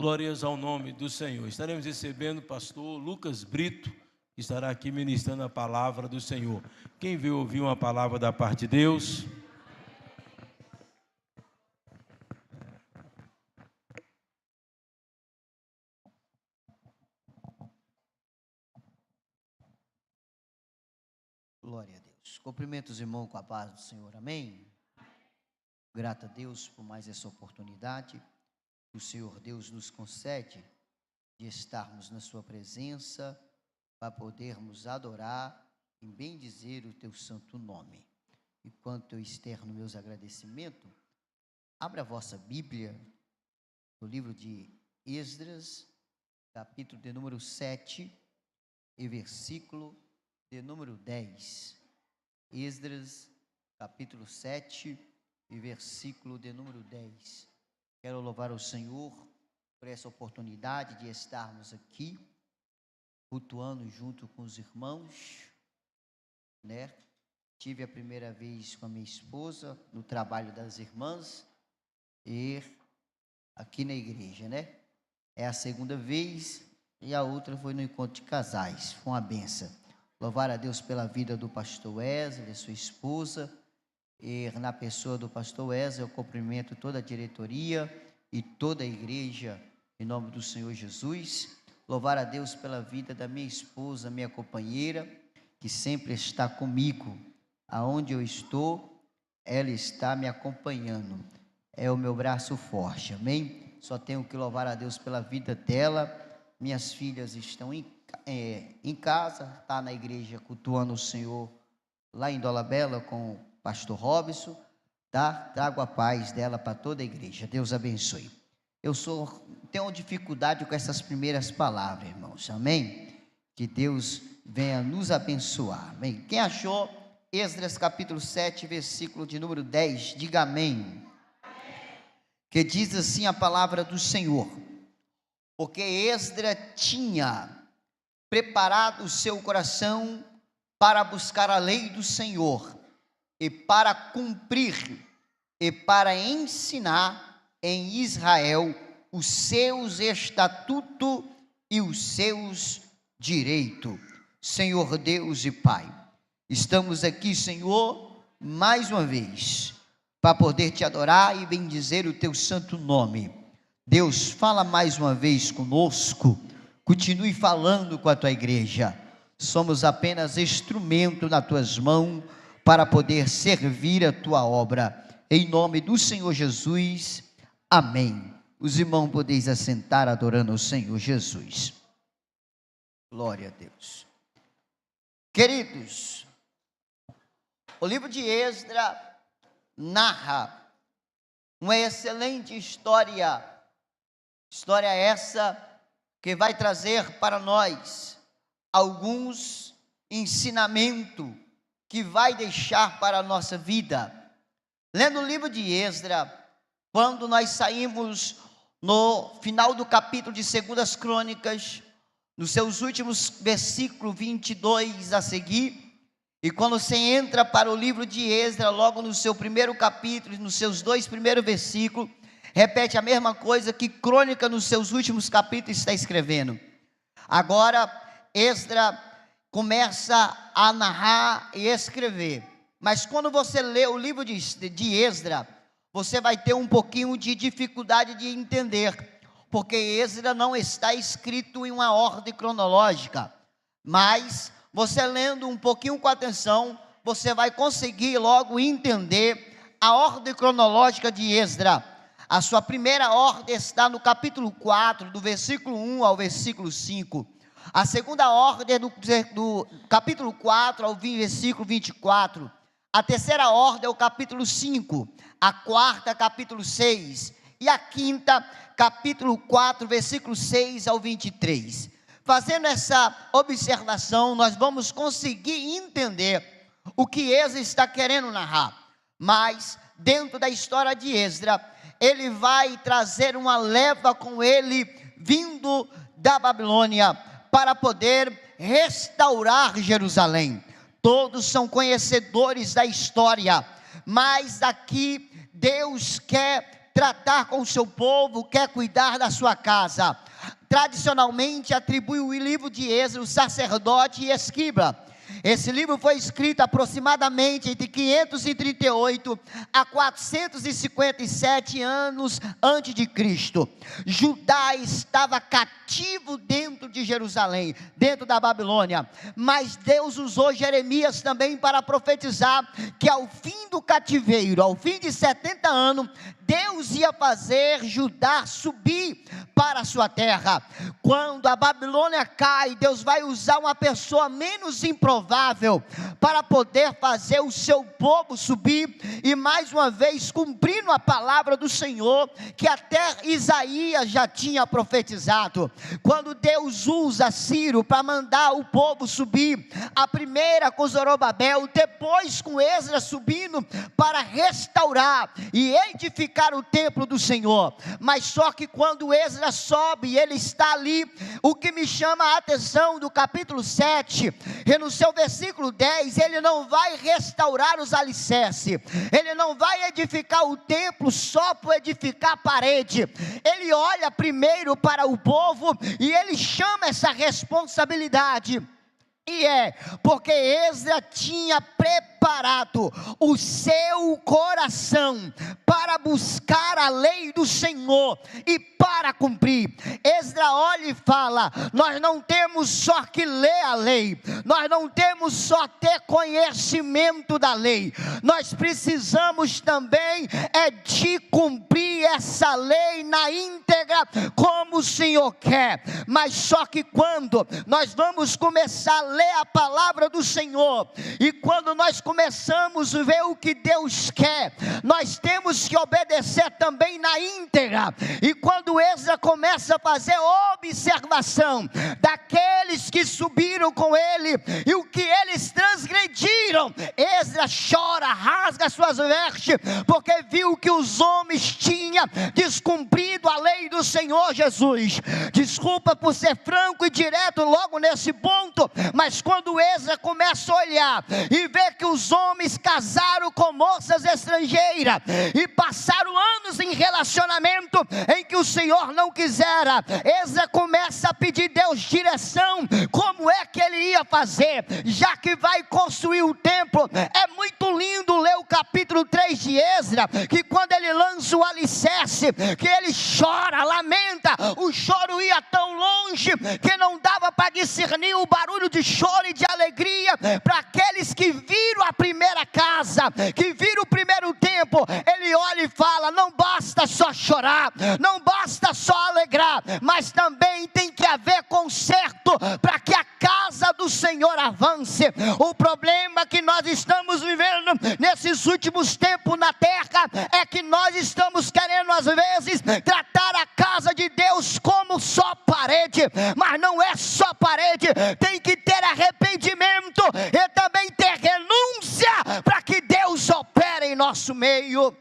Glórias ao nome do Senhor. Estaremos recebendo o pastor Lucas Brito, que estará aqui ministrando a palavra do Senhor. Quem veio ouvir uma palavra da parte de Deus? Glória a Deus. Cumprimento os irmãos com a paz do Senhor, amém? Grato a Deus por mais essa oportunidade que o Senhor Deus nos concede de estarmos na sua presença para podermos adorar e bendizer o teu santo nome. Enquanto eu externo meus agradecimentos, abra a vossa Bíblia no livro de Esdras, capítulo de número 7 e versículo de número 10. Esdras, capítulo 7 e versículo de número 10. Quero louvar o Senhor por essa oportunidade de estarmos aqui, cultuando junto com os irmãos, né? Tive a primeira vez com a minha esposa no trabalho das irmãs e aqui na igreja, né? É a segunda vez e a outra foi no encontro de casais. Foi uma benção. Louvar a Deus pela vida do pastor Wesley, sua esposa, e na pessoa do pastor Wesley eu cumprimento toda a diretoria e toda a igreja em nome do Senhor Jesus. Louvar a Deus pela vida da minha esposa, minha companheira, que sempre está comigo. Aonde eu estou, ela está me acompanhando. É o meu braço forte, amém? Só tenho que louvar a Deus pela vida dela. Minhas filhas estão em casa, está na igreja cultuando o Senhor lá em Dolabella com o pastor Robson, tá? Trago a paz dela para toda a igreja. Deus abençoe. Tenho dificuldade com essas primeiras palavras, irmãos, amém? Que Deus venha nos abençoar, amém? Quem achou Esdras capítulo 7, versículo de número 10, diga amém. Que diz assim a palavra do Senhor: porque Esdras tinha preparado o seu coração para buscar a lei do Senhor e para cumprir e para ensinar em Israel os seus estatutos e os seus direitos. Senhor Deus e Pai, estamos aqui, Senhor, mais uma vez, para poder te adorar e bendizer o teu santo nome. Deus, fala mais uma vez conosco, continue falando com a tua igreja. Somos apenas instrumento nas tuas mãos para poder servir a tua obra. Em nome do Senhor Jesus, amém. Os irmãos podeis assentar adorando o Senhor Jesus. Glória a Deus. Queridos, o livro de Esdras narra uma excelente história essa que vai trazer para nós alguns ensinamentos que vai deixar para a nossa vida. Lendo o livro de Esdras, quando nós saímos no final do capítulo de 2 Crônicas, nos seus últimos versículos 22 a seguir, e quando você entra para o livro de Esdras, logo no seu primeiro capítulo, nos seus 2 primeiros versículos, repete a mesma coisa que Crônica nos seus últimos capítulos está escrevendo. Agora, Esdras começa a narrar e escrever, mas quando você lê o livro de Esdras, você vai ter um pouquinho de dificuldade de entender, porque Esdras não está escrito em uma ordem cronológica, mas você lendo um pouquinho com atenção, você vai conseguir logo entender a ordem cronológica de Esdras. A sua primeira ordem está no capítulo 4, do versículo 1 ao versículo 5. A segunda ordem é do capítulo 4 ao versículo 24. A terceira ordem é o capítulo 5. A quarta, capítulo 6. E a quinta, capítulo 4, versículo 6 ao 23. Fazendo essa observação, nós vamos conseguir entender o que Esdras está querendo narrar. Mas, dentro da história de Esdras, ele vai trazer uma leva com ele, vindo da Babilônia, para poder restaurar Jerusalém. Todos são conhecedores da história, mas aqui Deus quer tratar com o seu povo, quer cuidar da sua casa. Tradicionalmente atribui o livro de Êxodo, sacerdote e escriba. Esse livro foi escrito aproximadamente entre 538 a 457 anos antes de Cristo. Judá estava cativo dentro de Jerusalém, dentro da Babilônia, mas Deus usou Jeremias também para profetizar que ao fim do cativeiro, ao fim de 70 anos, Deus ia fazer Judá subir para a sua terra. Quando a Babilônia cai, Deus vai usar uma pessoa menos improvável para poder fazer o seu povo subir, e mais uma vez cumprindo a palavra do Senhor, que até Isaías já tinha profetizado. Quando Deus usa Ciro para mandar o povo subir, a primeira com Zorobabel, depois com Esdras subindo para restaurar e edificar o templo do Senhor. Mas só que quando Esdras sobe, ele está ali, o que me chama a atenção do capítulo 7, e no seu versículo 10, ele não vai restaurar os alicerces, ele não vai edificar o templo só por edificar a parede, ele olha primeiro para o povo, e ele chama essa responsabilidade, e porque Esdras tinha preparado o seu coração para buscar a lei do Senhor e para cumprir. Esdras olha e fala: nós não temos só que ler a lei, nós não temos só ter conhecimento da lei, nós precisamos também de cumprir essa lei na íntegra como o Senhor quer. Mas só que quando nós vamos começar a ler a palavra do Senhor, e quando nós começamos a ver o que Deus quer, nós temos que obedecer também na íntegra. E quando Esdras começa a fazer observação daqueles que subiram com ele e o que eles transgrediram, Esdras chora, rasga suas vestes, porque viu que os homens tinham descumprido a lei do Senhor Jesus. Desculpa por ser franco e direto logo nesse ponto, mas quando Esdras começa a olhar e ver que os homens casaram com moças estrangeiras e passaram anos em relacionamento em que o Senhor não quisera, Esdras começa a pedir Deus direção, como é que ele ia fazer, já que vai construir o templo. É muito lindo ler o capítulo 3 de Esdras, que quando ele lança o alicerce, que ele chora, lamenta, o choro ia tão longe, que não dava para discernir o barulho de choro e de alegria, para aqueles que viram a primeira casa, que viram o primeiro templo. Ele olha e fala: não basta só chorar, não basta só alegrar, mas também tem que haver conserto, para que a casa do Senhor avance. O problema que nós estamos vivendo nesses últimos tempos na terra, é que nós estamos querendo às vezes tratar a casa de Deus como só parede, mas não é só parede, tem que ter arrependimento e também ter renúncia, para que Deus opere em nosso meio.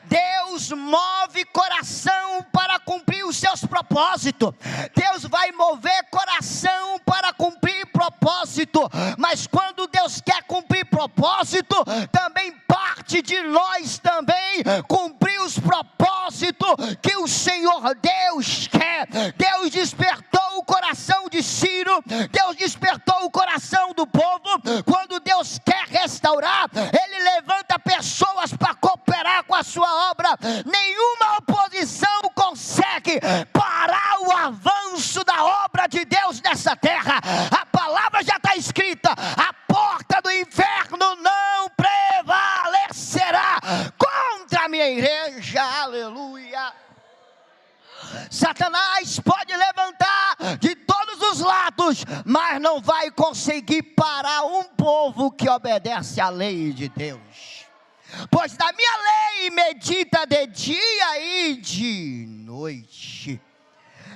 Deus move coração para cumprir os seus propósitos. Deus vai mover coração para cumprir propósito. Mas quando Deus quer cumprir propósito, também parte de nós também cumprir os propósitos que o Senhor Deus quer. Deus despertou o coração de Ciro, Deus despertou o coração do povo. Quando Deus quer restaurar, Ele levanta pessoas para cooperar com a sua obra. Nenhuma oposição consegue parar o avanço da obra de Deus nessa terra. A palavra já está escrita: a porta do inferno não prevalecerá contra a minha igreja. Aleluia. Satanás pode levantar de todos os lados, mas não vai conseguir parar um povo que obedece à lei de Deus. Pois da minha lei medita de dia e de noite.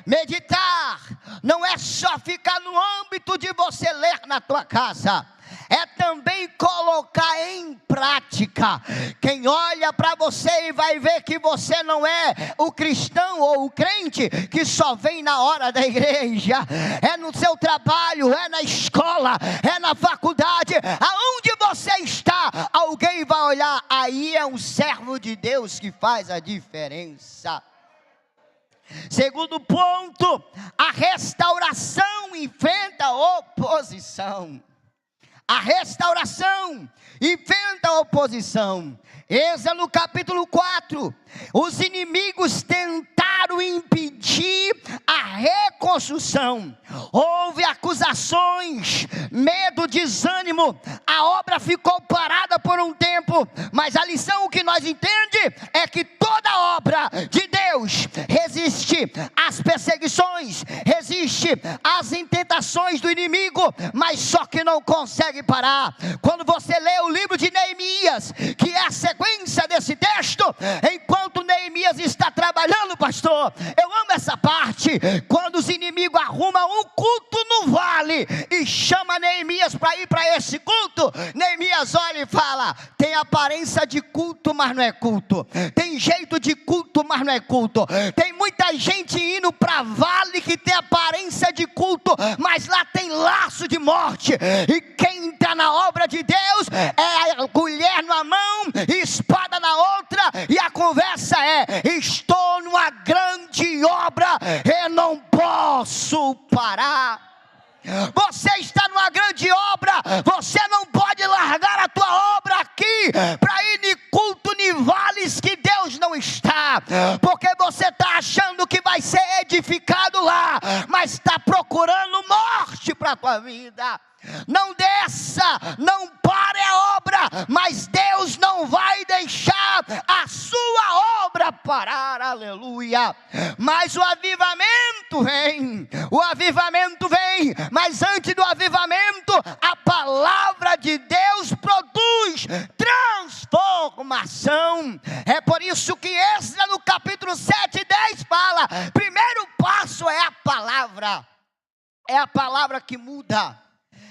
Meditar não é só ficar no âmbito de você ler na tua casa, é também colocar em prática. Quem olha para você e vai ver que você não é o cristão ou o crente que só vem na hora da igreja, é no seu trabalho, é na escola, é na faculdade, aonde você está, alguém vai olhar, aí é um servo de Deus que faz a diferença. Segundo ponto, a restauração enfrenta oposição. A restauração enfrenta a oposição. Êxodo no capítulo 4, os inimigos tentaram impedir a reconstrução. Houve acusações, medo, desânimo. A obra ficou parada por um tempo. Mas a lição que nós entendemos é que toda obra de Deus resiste às perseguições, resiste às tentações do inimigo, mas só que não consegue parar. Quando você lê o livro de Neemias, que é a sequência desse texto, enquanto Neemias está trabalhando, pastor, eu amo essa parte, quando os inimigos arrumam um culto no vale e chama Neemias para ir para esse culto, Neemias olha e fala: tem aparência de culto, mas não é culto, tem jeito de culto, mas não é culto, tem muita gente indo para vale que tem aparência de culto, mas lá tem laço de morte, e quem entra na obra de Deus é a colher numa mão, espada na outra, e a conversa é: estou numa grande obra e não posso parar. Você está numa grande obra, você não pode largar a tua obra aqui para ir em culto em vales que Deus não está, porque você está achando que vai ser edificado lá, mas está procurando morte para a tua vida. Não desça, não pare a obra, mas Deus não vai deixar a sua obra parar, aleluia. Mas o avivamento vem, mas antes do avivamento, a palavra de Deus produz transformação. É por isso que Êxodo no capítulo 7 e 10 fala: primeiro passo é a palavra que muda,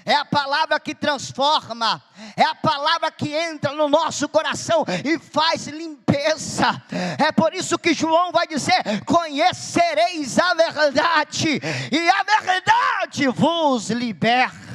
é a palavra que transforma, é a palavra que entra no nosso coração e faz limpeza. É por isso que João vai dizer: conhecereis a verdade, e a verdade vos liberta.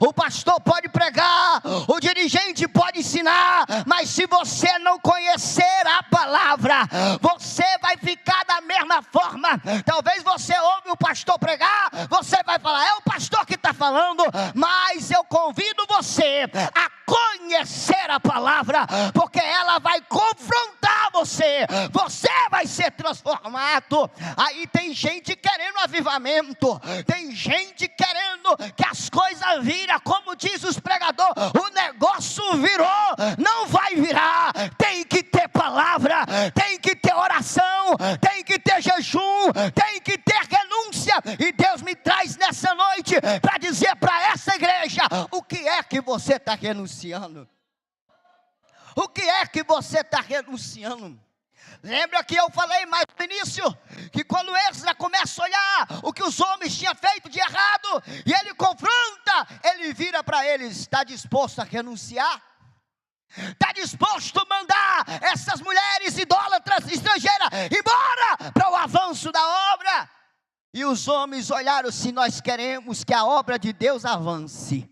O pastor pode pregar, o dirigente pode ensinar, mas se você não conhecer a palavra, você vai ficar da mesma forma. Talvez você ouve o pastor pregar, você vai falar: é o pastor que está falando, mas eu convido você a conhecer a palavra, porque ela vai confrontar você, você vai ser transformado. Aí tem gente querendo avivamento, tem gente querendo que as coisas viram, como diz os pregadores: o negócio virou, não vai virar. Tem que ter palavra, tem que ter oração, tem que ter jejum, tem que ter renúncia. E Deus me traz nessa noite para dizer para essa igreja: o que é que você está renunciando? O que é que você está renunciando? Lembra que eu falei mais no início, que quando Êxodo começa a olhar o que os homens tinham feito de errado, e ele confronta, ele vira para eles: está disposto a renunciar? Está disposto a mandar essas mulheres idólatras estrangeiras embora para o avanço da obra? E os homens olharam: se nós queremos que a obra de Deus avance,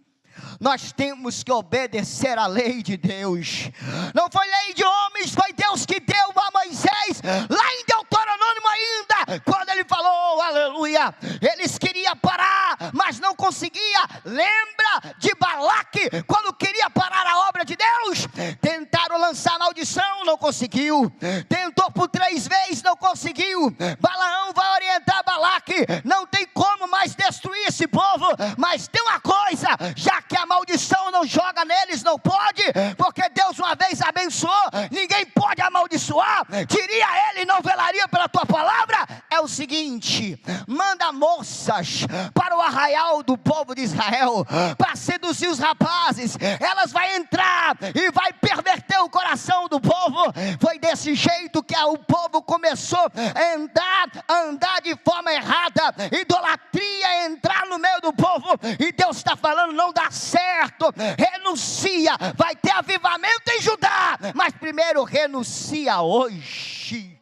nós temos que obedecer à lei de Deus. Não foi lei de homens, foi Deus que deu a Moisés, lá em Deuteronômio ainda, quando ele falou, aleluia. Eles queriam parar, mas não conseguia. Lembra de Balaque, quando queria parar a obra de Deus? Tentaram lançar maldição, não conseguiu. Tentou por 3 vezes, não conseguiu. Balaão vai orientar Balaque: não tem como mais destruir esse povo, mas tem uma coisa, já que a maldição não joga neles, não pode, porque Deus uma vez abençoou, ninguém pode amaldiçoar. Diria ele: não velaria pela tua palavra? É o seguinte: manda moças para o arraial do povo de Israel, para seduzir os rapazes. Elas vão entrar e vai perverter o coração do povo. Foi desse jeito que o povo começou a andar de forma errada, idolatria entrar no meio do povo, e Deus está falando: não dá certo, renuncia. Vai ter avivamento em Judá, mas primeiro renuncia hoje.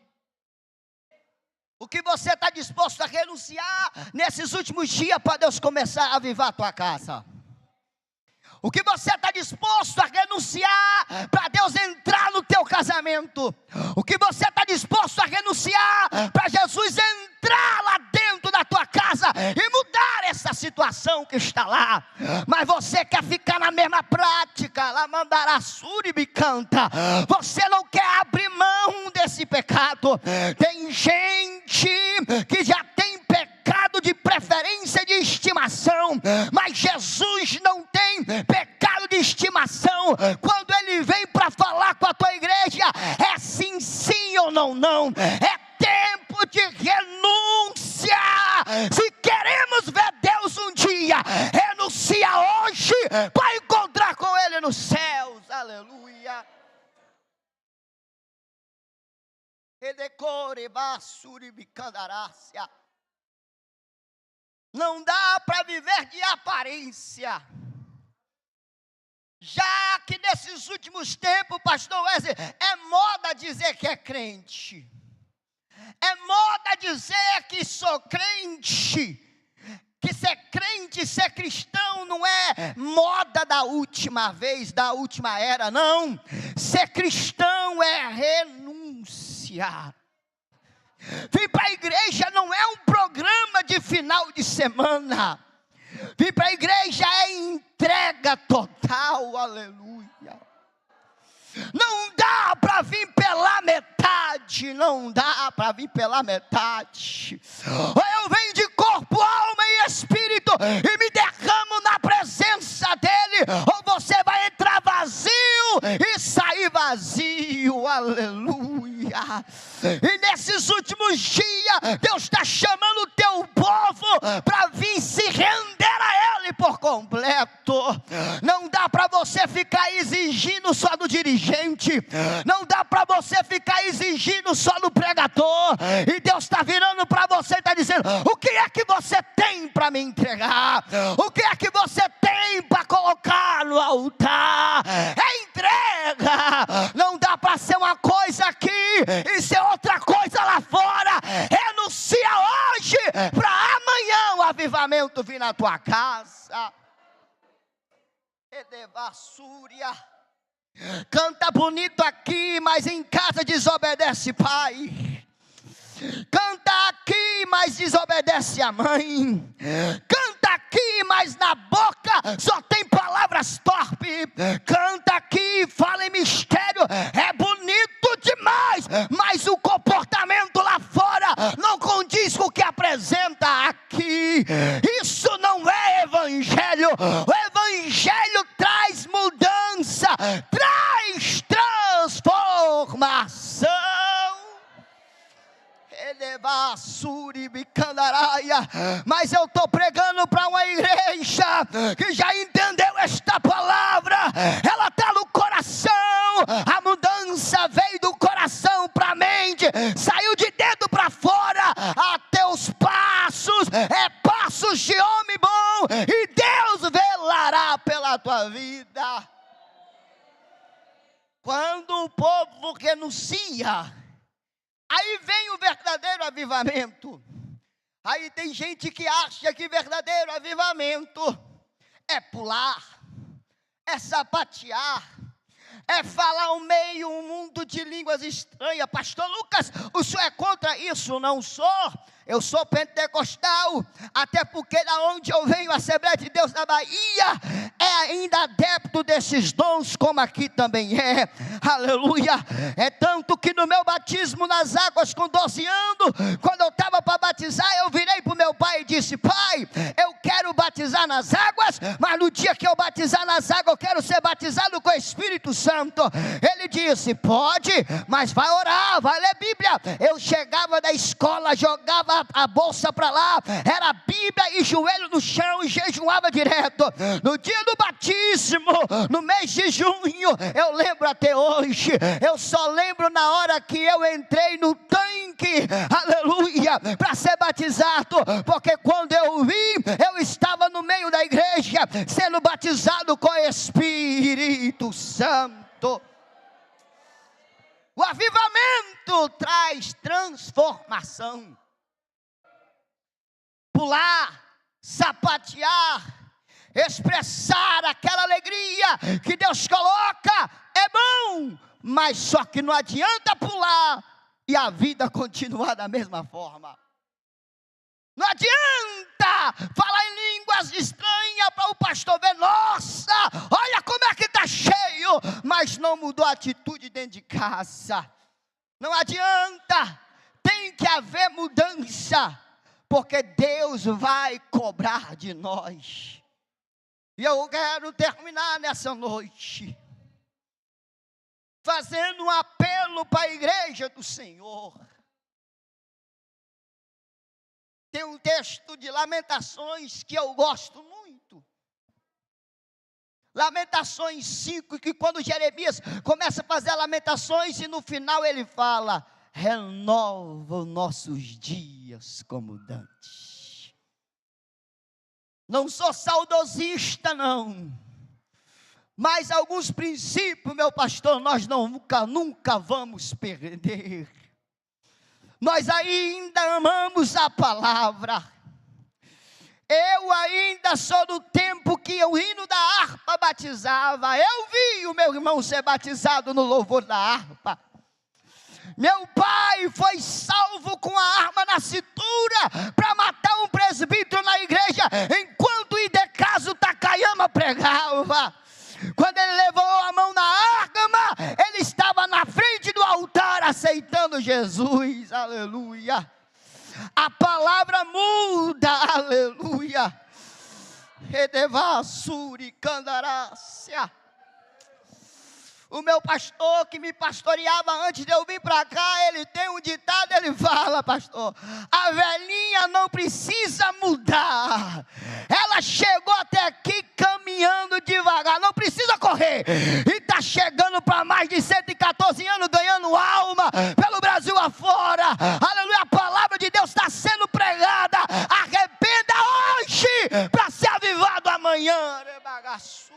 O que você está disposto a renunciar nesses últimos dias para Deus começar a avivar a tua casa? O que você está disposto a renunciar para Deus entrar no teu casamento? O que você está disposto a renunciar para Jesus entrar lá dentro da tua casa e mudar essa situação que está lá? Mas você quer ficar na mesma prática, lá mandará me canta. Você não quer abrir mão desse pecado. Tem gente que já tem pecado de preferência de estimação, mas Jesus não tem pecado de estimação. Quando ele vem para falar com a tua igreja, é sim, sim ou não, não. É tempo de renúncia. Se queremos ver Deus um dia, renuncia hoje para encontrar com ele nos céus. Aleluia. Não dá para viver de aparência. Já que nesses últimos tempos, pastor Wesley, é moda dizer que é crente. É moda dizer que sou crente. Que ser crente, ser cristão não é moda da última vez, da última era, não. Ser cristão é renunciar. Vir para a igreja não é um programa de final de semana. Vir para a igreja é entrega total, aleluia. Não dá para vir pela metade, não dá para vir pela metade. Ou eu venho de corpo, alma e espírito e me derramo na presença dele, ou você vai entrar vazio e sair vazio, aleluia. E nesses últimos dias, Deus está chamando o teu povo para vir se render a ele por completo. Não dá para você ficar exigindo só do dirigente, não dá para você ficar exigindo só do pregador. E Deus está virando para você e está dizendo: o que é que você tem para me entregar? O que é que você tem para colocar no altar? É entrega. Não dá para ser uma coisa aqui e ser outra coisa lá fora. Renuncia hoje para amanhã o avivamento vir na tua casa. Canta bonito aqui, mas em casa desobedece pai. Canta aqui, mas desobedece a mãe. Canta aqui, mas na boca só tem palavras torpes. Canta aqui, fala em mistério, é bonito demais, mas o comportamento lá fora não condiz com o que apresenta aqui. Isso não é evangelho. O evangelho traz mudança, traz transformação. Mas eu estou pregando para uma igreja que já entendeu esta palavra. Ela está no coração. A mudança veio do coração para a mente, saiu de dentro para fora. A teus passos é passos de homem bom, e Deus velará pela tua vida. Quando o povo renuncia, aí vem o verdadeiro avivamento. Aí tem gente que acha que verdadeiro avivamento é pular, é sapatear, é falar um mundo de línguas estranhas. Pastor Lucas, o senhor é contra isso? Não sou. Eu sou pentecostal, até porque da onde eu venho, a Assembleia de Deus na Bahia, é ainda adepto desses dons, como aqui também é, aleluia. É tanto que no meu batismo nas águas com 12 anos, quando eu estava para batizar, eu virei para o meu pai e disse: pai, eu quero batizar nas águas, mas no dia que eu batizar nas águas, eu quero ser batizado com o Espírito Santo. Ele disse: pode, mas vai orar, vai ler Bíblia. Eu chegava da escola, jogava a bolsa para lá, era Bíblia e joelho no chão, e jejuava direto. No dia do batismo, no mês de junho, eu lembro até hoje, eu só lembro na hora que eu entrei no tanque, aleluia, para ser batizado, porque quando eu vi, eu estava no meio da igreja, sendo batizado com o Espírito Santo. O avivamento traz transformação. Pular, sapatear, expressar aquela alegria que Deus coloca é bom, mas só que não adianta pular e a vida continuar da mesma forma. Não adianta falar em línguas estranhas para o pastor ver, nossa, olha como é que está cheio, mas não mudou a atitude dentro de casa. Não adianta, tem que haver mudança, porque Deus vai cobrar de nós. E eu quero terminar nessa noite fazendo um apelo para a igreja do Senhor. Tem um texto de Lamentações que eu gosto muito. Lamentações 5, que quando Jeremias começa a fazer lamentações e no final ele fala, renova os nossos dias como dantes. Não sou saudosista não, mas alguns princípios, meu pastor, nós nunca vamos perder. Nós ainda amamos a palavra. Eu ainda sou do tempo que o hino da harpa batizava. Eu vi o meu irmão ser batizado no louvor da harpa. Meu pai foi salvo com a arma na cintura para matar um presbítero na igreja, enquanto o Idecaso Takayama pregava. Quando ele levou a mão na arma, ele estava na frente do altar aceitando Jesus, aleluia. A palavra muda, aleluia. Redevasuri candarácia. O meu pastor que me pastoreava antes de eu vir para cá, ele tem um ditado, ele fala, pastor, a velhinha não precisa mudar. Ela chegou até aqui caminhando devagar, não precisa correr. E está chegando para mais de 114 anos, ganhando alma pelo Brasil afora. Aleluia, a palavra de Deus está sendo pregada. Arrependa hoje para ser avivado amanhã. Rebagaçúria.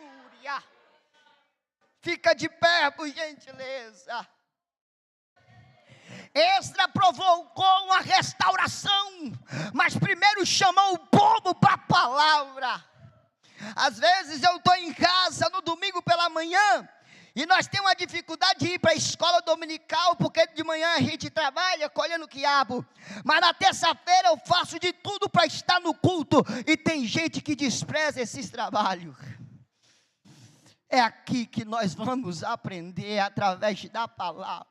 Fica de pé, por gentileza. Esdras provocou uma restauração, mas primeiro chamou o povo para a palavra. Às vezes eu estou em casa no domingo pela manhã, e nós temos uma dificuldade de ir para a escola dominical, porque de manhã a gente trabalha colhendo quiabo. Mas na terça-feira eu faço de tudo para estar no culto, e tem gente que despreza esses trabalhos. É aqui que nós vamos aprender através da palavra.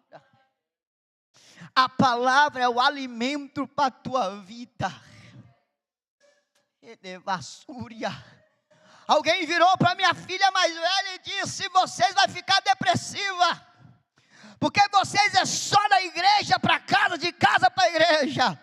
A palavra é o alimento para a tua vida. Edevassúria. Alguém virou para minha filha mais velha e disse, vocês vão ficar depressiva. Porque vocês é só da igreja para casa, de casa para a igreja.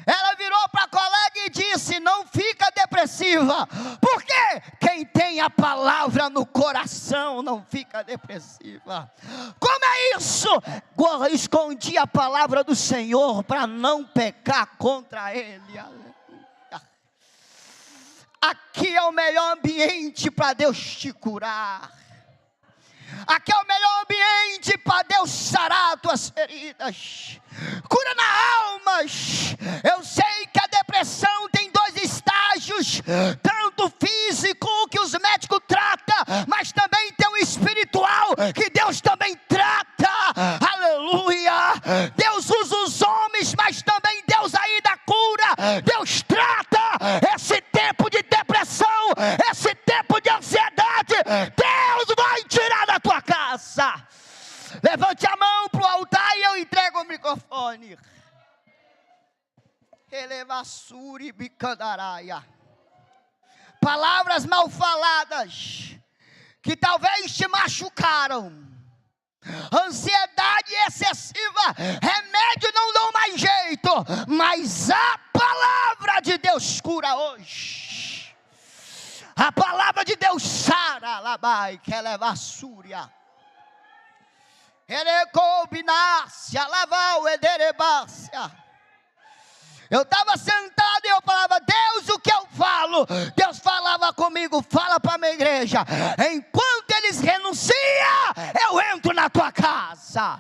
Ela virou para a colega e disse, não fica depressiva. Por quê? Quem tem a palavra no coração não fica depressiva. Como é isso? Eu escondi a palavra do Senhor para não pecar contra Ele. Aqui é o melhor ambiente para Deus te curar. Aqui é o melhor ambiente para Deus sarar as tuas feridas. Cura na alma. Eu sei que a depressão tem 2 estágios, tanto físico que os médicos tratam, mas também tem o espiritual que Deus também trata. Aleluia. Deus usa os homens, mas também Deus ainda cura. Deus trata esse tempo de depressão, esse tempo de ansiedade. Deus vai tirar da tua casa. Levante a mão para o altar e eu entrego o microfone. Elevassuri bicandaraia. Palavras mal faladas que talvez te machucaram. Ansiedade excessiva, remédio não dão mais jeito, mas a palavra de Deus cura hoje. A palavra de Deus sara, labai, que eleva a súria. Eu estava sentado e eu falava, Deus, o que eu falo? Deus falava comigo, fala para a minha igreja. Enquanto eles renunciam, eu entro na tua casa.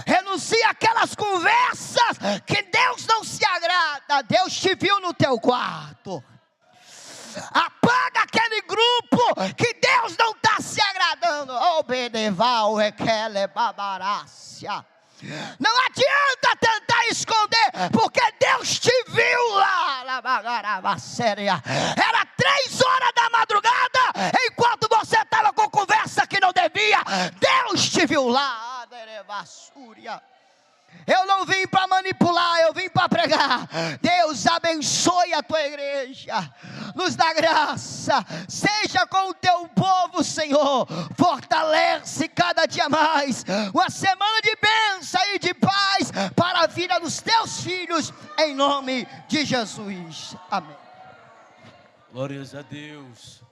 Renuncia aquelas conversas que Deus não se agrada. madrugada, Deus te viu no teu quarto. Apaga aquele grupo que Deus não está se agradando. Obedeval requele babarácia. Não adianta tentar esconder, porque Deus te viu lá. Era 3 horas da madrugada, enquanto você estava com conversa que não devia, Deus te viu lá. Eu não vim para manipular, eu vim para pregar. Deus abençoe a tua igreja, nos dá graça, seja com o teu povo, Senhor, fortalece cada dia mais, uma semana de bênção e de paz para a vida dos teus filhos, em nome de Jesus, amém. Glórias a Deus.